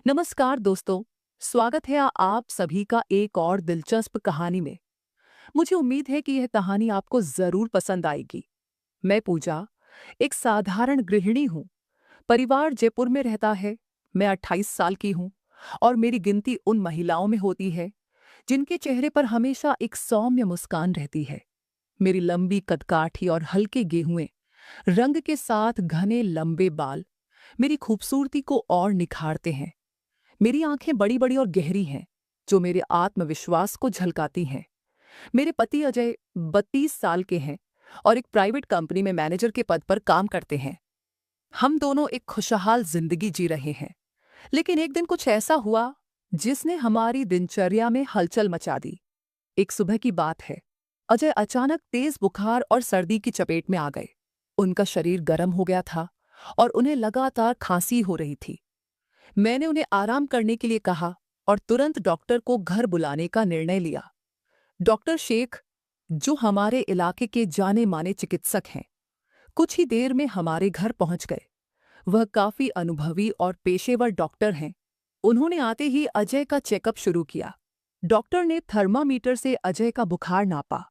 नमस्कार दोस्तों। स्वागत है आप सभी का एक और दिलचस्प कहानी में। मुझे उम्मीद है कि यह कहानी आपको जरूर पसंद आएगी। मैं पूजा, एक साधारण गृहिणी हूँ। परिवार जयपुर में रहता है। मैं 28 साल की हूँ और मेरी गिनती उन महिलाओं में होती है जिनके चेहरे पर हमेशा एक सौम्य मुस्कान रहती है। मेरी लंबी कदकाठी और हल्के गेहुए रंग के साथ घने लंबे बाल मेरी खूबसूरती को और निखारते हैं। मेरी आंखें बड़ी-बड़ी और गहरी हैं, जो मेरे आत्मविश्वास को झलकाती हैं। मेरे पति अजय 32 साल के हैं और एक प्राइवेट कंपनी में मैनेजर के पद पर काम करते हैं। हम दोनों एक खुशहाल जिंदगी जी रहे हैं। लेकिन एक दिन कुछ ऐसा हुआ जिसने हमारी दिनचर्या में हलचल मचा दी। एक सुबह की बात है। अजय अचानक तेज बुखार और सर्दी की चपेट में आ गए। उनका शरीर गर्म हो गया था और उन्हें लगातार खांसी हो रही थी। मैंने उन्हें आराम करने के लिए कहा और तुरंत डॉक्टर को घर बुलाने का निर्णय लिया। डॉक्टर शेख, जो हमारे इलाके के जाने माने चिकित्सक हैं, कुछ ही देर में हमारे घर पहुंच गए। वह काफी अनुभवी और पेशेवर डॉक्टर हैं। उन्होंने आते ही अजय का चेकअप शुरू किया। डॉक्टर ने थर्मामीटर से अजय का बुखार नापा,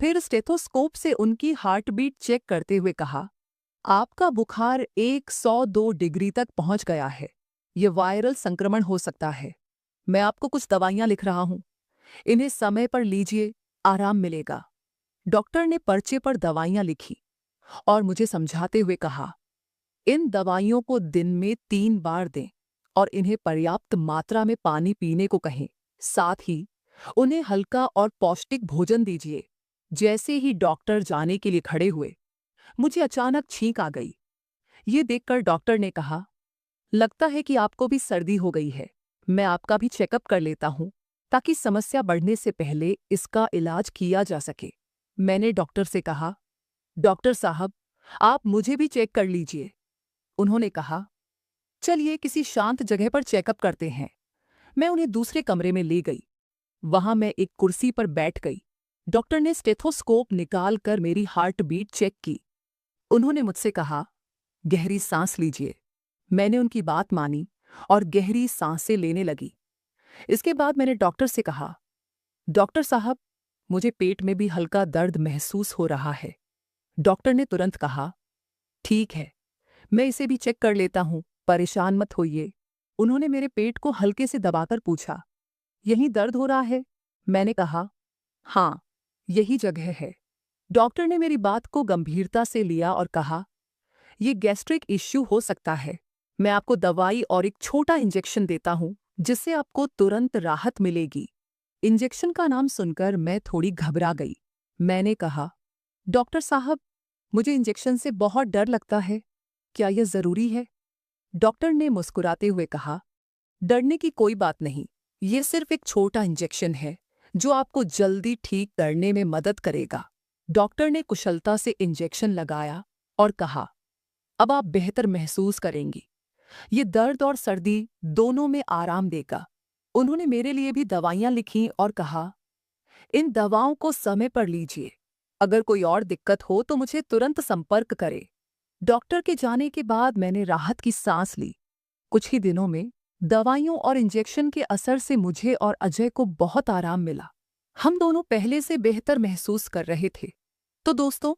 फिर स्टेथोस्कोप से उनकी हार्ट बीट चेक करते हुए कहा, आपका बुखार 102 डिग्री तक पहुंच गया है। यह वायरल संक्रमण हो सकता है। मैं आपको कुछ दवाइयां लिख रहा हूं। इन्हें समय पर लीजिए, आराम मिलेगा। डॉक्टर ने पर्चे पर दवाइयां लिखी और मुझे समझाते हुए कहा, इन दवाइयों को दिन में 3 बार दें और इन्हें पर्याप्त मात्रा में पानी पीने को कहें। साथ ही उन्हें हल्का और पौष्टिक भोजन दीजिए। जैसे ही डॉक्टर जाने के लिए खड़े हुए, मुझे अचानक छींक आ गई। ये देखकर डॉक्टर ने कहा, लगता है कि आपको भी सर्दी हो गई है। मैं आपका भी चेकअप कर लेता हूं ताकि समस्या बढ़ने से पहले इसका इलाज किया जा सके। मैंने डॉक्टर से कहा, डॉक्टर साहब, आप मुझे भी चेक कर लीजिए। उन्होंने कहा, चलिए किसी शांत जगह पर चेकअप करते हैं। मैं उन्हें दूसरे कमरे में ले गई। वहां मैं एक कुर्सी पर बैठ गई। डॉक्टर ने स्टेथोस्कोप निकाल कर मेरी हार्ट बीट चेक की। उन्होंने मुझसे कहा, गहरी सांस लीजिए। मैंने उनकी बात मानी और गहरी सांसें लेने लगी। इसके बाद मैंने डॉक्टर से कहा, डॉक्टर साहब, मुझे पेट में भी हल्का दर्द महसूस हो रहा है। डॉक्टर ने तुरंत कहा, ठीक है, मैं इसे भी चेक कर लेता हूं, परेशान मत होइए। उन्होंने मेरे पेट को हल्के से दबाकर पूछा, यहीं दर्द हो रहा है? मैंने कहा, हाँ, यही जगह है। डॉक्टर ने मेरी बात को गंभीरता से लिया और कहा, ये गैस्ट्रिक इश्यू हो सकता है। मैं आपको दवाई और एक छोटा इंजेक्शन देता हूं, जिससे आपको तुरंत राहत मिलेगी। इंजेक्शन का नाम सुनकर मैं थोड़ी घबरा गई। मैंने कहा, डॉक्टर साहब, मुझे इंजेक्शन से बहुत डर लगता है। क्या यह जरूरी है? डॉक्टर ने मुस्कुराते हुए कहा, डरने की कोई बात नहीं। ये सिर्फ एक छोटा इंजेक्शन है जो आपको जल्दी ठीक करने में मदद करेगा। डॉक्टर ने कुशलता से इंजेक्शन लगाया और कहा, अब आप बेहतर महसूस करेंगी। ये दर्द और सर्दी दोनों में आराम देगा। उन्होंने मेरे लिए भी दवाइयां लिखीं और कहा, इन दवाओं को समय पर लीजिए। अगर कोई और दिक्कत हो तो मुझे तुरंत संपर्क करें। डॉक्टर के जाने के बाद मैंने राहत की सांस ली। कुछ ही दिनों में दवाइयों और इंजेक्शन के असर से मुझे और अजय को बहुत आराम मिला। हम दोनों पहले से बेहतर महसूस कर रहे थे। तो दोस्तों,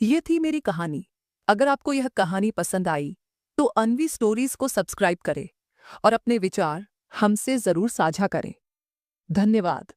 ये थी मेरी कहानी। अगर आपको यह कहानी पसंद आई तो अनवी स्टोरीज को सब्सक्राइब करें और अपने विचार हमसे जरूर साझा करें। धन्यवाद।